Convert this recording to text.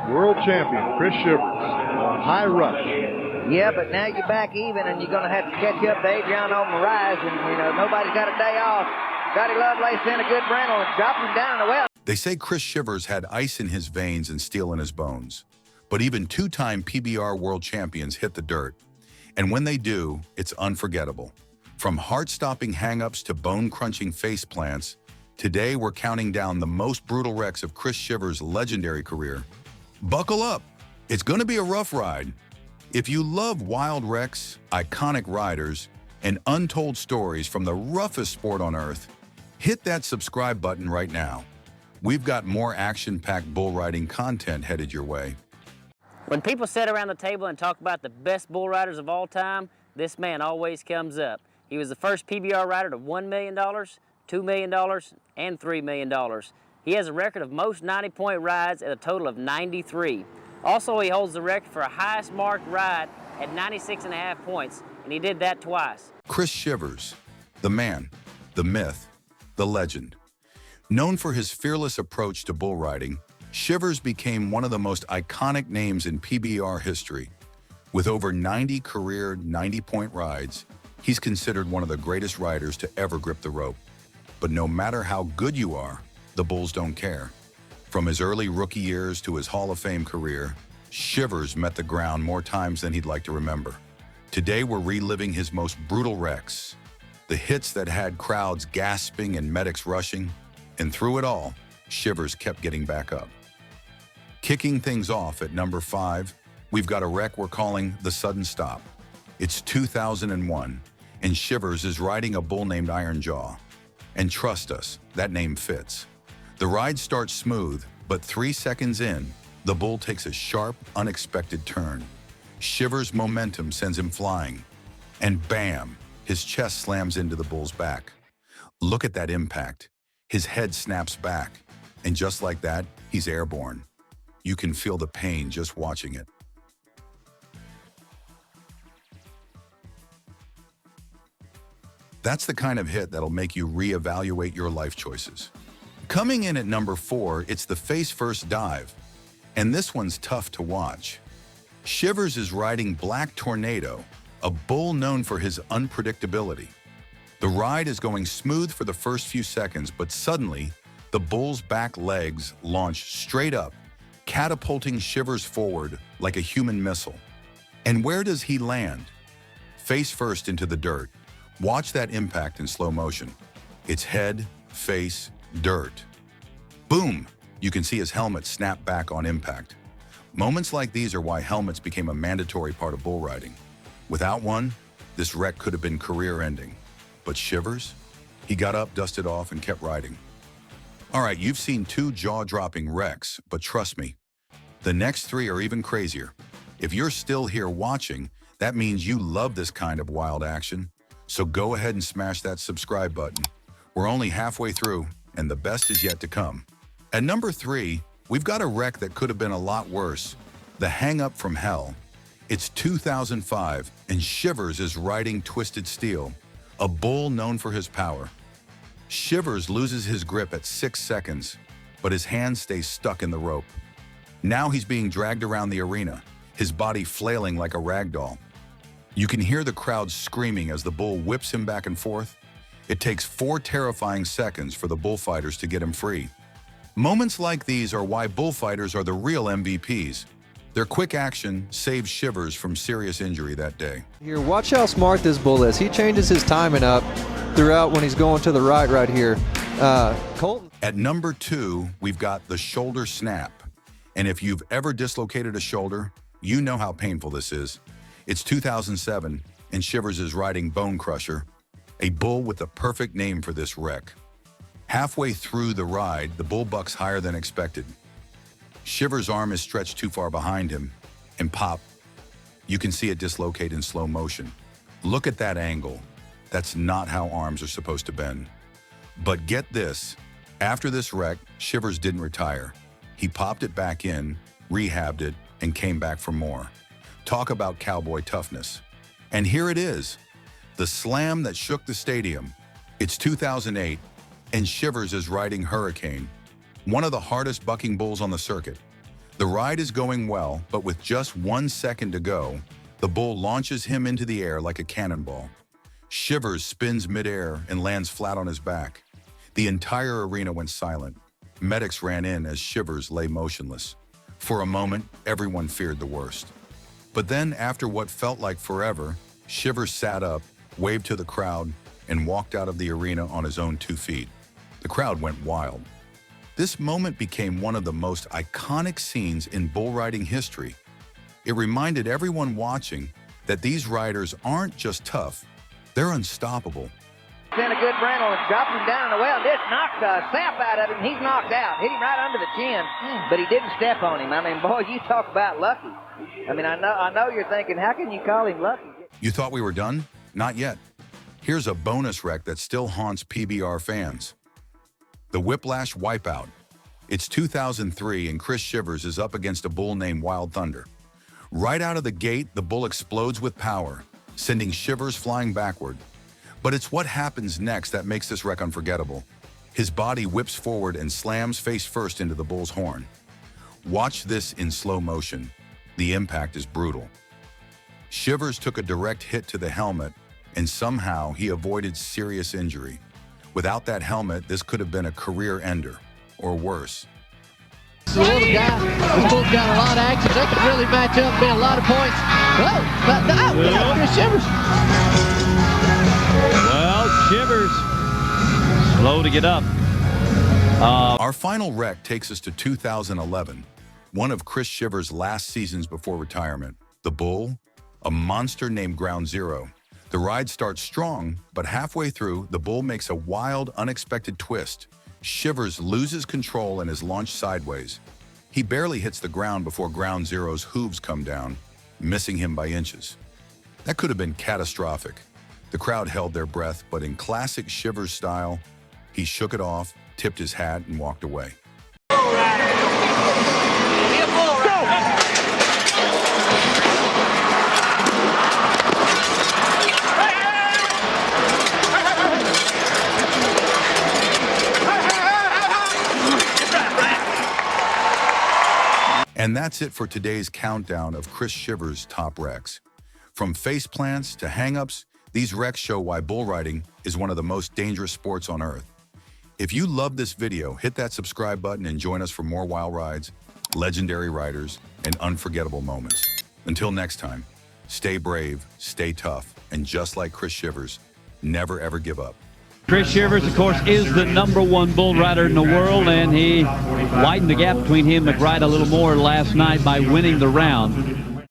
World champion Chris Shivers on high rush. Yeah, but now you're back even, and you're going to have to catch up to Adriano Moraes, and, nobody's got a day off. Scotty Lovelace in a good brindle and dropped him down in the well. They say Chris Shivers had ice in his veins and steel in his bones. But even two-time PBR World Champions hit the dirt. And when they do, it's unforgettable. From heart-stopping hang-ups to bone-crunching faceplants, today we're counting down the most brutal wrecks of Chris Shivers' legendary career. Buckle up. It's going to be a rough ride. If you love wild wrecks, iconic riders, and untold stories from the roughest sport on earth, hit that subscribe button right now. We've got more action-packed bull riding content headed your way. When people sit around the table and talk about the best bull riders of all time, this man always comes up. He was the first PBR rider to $1 million, $2 million, and $3 million. He has a record of most 90-point rides at a total of 93. Also, he holds the record for a highest marked ride at 96.5 points, and he did that twice. Chris Shivers, the man, the myth, the legend. Known for his fearless approach to bull riding, Shivers became one of the most iconic names in PBR history. With over 90 career 90-point rides, he's considered one of the greatest riders to ever grip the rope. But no matter how good you are, the bulls don't care. From his early rookie years to his Hall of Fame career, Shivers met the ground more times than he'd like to remember. Today we're reliving his most brutal wrecks, the hits that had crowds gasping and medics rushing, and through it all, Shivers kept getting back up. Kicking things off at number 5, we've got a wreck we're calling the Sudden Stop. It's 2001, and Shivers is riding a bull named Iron Jaw. And trust us, that name fits. The ride starts smooth, but 3 seconds in, the bull takes a sharp, unexpected turn. Shivers' momentum sends him flying, and bam, his chest slams into the bull's back. Look at that impact. His head snaps back, and just like that, he's airborne. You can feel the pain just watching it. That's the kind of hit that'll make you reevaluate your life choices. Coming in at number 4, it's the face-first dive, and this one's tough to watch. Shivers is riding Black Tornado, a bull known for his unpredictability. The ride is going smooth for the first few seconds, but suddenly, the bull's back legs launch straight up, catapulting Shivers forward like a human missile. And where does he land? Face first into the dirt. Watch that impact in slow motion. It's head, face, dirt. Boom! You can see his helmet snap back on impact. Moments like these are why helmets became a mandatory part of bull riding. Without one, this wreck could have been career-ending. But Shivers? He got up, dusted off, and kept riding. All right, you've seen 2 jaw-dropping wrecks, but trust me, the next 3 are even crazier. If you're still here watching, that means you love this kind of wild action. So go ahead and smash that subscribe button. We're only halfway through, and the best is yet to come. At number 3, we've got a wreck that could have been a lot worse, the hang-up from hell. It's 2005, and Shivers is riding Twisted Steel, a bull known for his power. Shivers loses his grip at 6 seconds, but his hand stays stuck in the rope. Now he's being dragged around the arena, his body flailing like a rag doll. You can hear the crowd screaming as the bull whips him back and forth. It takes 4 terrifying seconds for the bullfighters to get him free. Moments like these are why bullfighters are the real MVPs. Their quick action saved Shivers from serious injury that day. Here, watch how smart this bull is. He changes his timing up throughout when he's going to the right here. Colton. At number 2, we've got the shoulder snap. And if you've ever dislocated a shoulder, you know how painful this is. It's 2007, and Shivers is riding Bone Crusher, a bull with the perfect name for this wreck. Halfway through the ride, the bull bucks higher than expected. Shivers' arm is stretched too far behind him, and pop, you can see it dislocate in slow motion. Look at that angle. That's not how arms are supposed to bend. But get this, after this wreck, Shivers didn't retire. He popped it back in, rehabbed it, and came back for more. Talk about cowboy toughness. And here it is, the slam that shook the stadium. It's 2008, and Shivers is riding Hurricane, one of the hardest bucking bulls on the circuit. The ride is going well, but with just 1 second to go, the bull launches him into the air like a cannonball. Shivers spins midair and lands flat on his back. The entire arena went silent. Medics ran in as Shivers lay motionless. For a moment, everyone feared the worst. But then, after what felt like forever, Shivers sat up, waved to the crowd, and walked out of the arena on his own 2 feet. The crowd went wild. This moment became one of the most iconic scenes in bull riding history. It reminded everyone watching that these riders aren't just tough, they're unstoppable. In a good brindle and dropped him down in the well. This knocked the sap out of him. He's knocked out. Hit him right under the chin, but he didn't step on him. I mean, boy, you talk about lucky. I mean, I know you're thinking, how can you call him lucky? You thought we were done? Not yet. Here's a bonus wreck that still haunts PBR fans. The Whiplash Wipeout. It's 2003 and Chris Shivers is up against a bull named Wild Thunder. Right out of the gate, the bull explodes with power, sending Shivers flying backward. But it's what happens next that makes this wreck unforgettable. His body whips forward and slams face first into the bull's horn. Watch this in slow motion. The impact is brutal. Shivers took a direct hit to the helmet, and somehow he avoided serious injury. Without that helmet, this could have been a career ender, or worse. This little guy, this bull's got a lot of action. They could really match up, be a lot of points. Oh, Chris Shivers. Well, Shivers, slow to get up. Our final wreck takes us to 2011, one of Chris Shivers' last seasons before retirement. The bull, a monster named Ground Zero. The ride starts strong, but halfway through, the bull makes a wild, unexpected twist. Shivers loses control and is launched sideways. He barely hits the ground before Ground Zero's hooves come down, missing him by inches. That could have been catastrophic. The crowd held their breath, but in classic Shivers style, he shook it off, tipped his hat, and walked away. And that's it for today's countdown of Chris Shivers' top wrecks. From faceplants to hang-ups, these wrecks show why bull riding is one of the most dangerous sports on earth. If you love this video, hit that subscribe button and join us for more wild rides, legendary riders, and unforgettable moments. Until next time, stay brave, stay tough, and just like Chris Shivers, never ever give up. Chris Shivers, of course, is the #1 bull rider in the world, and he widened the gap between him and McBride a little more last night by winning the round.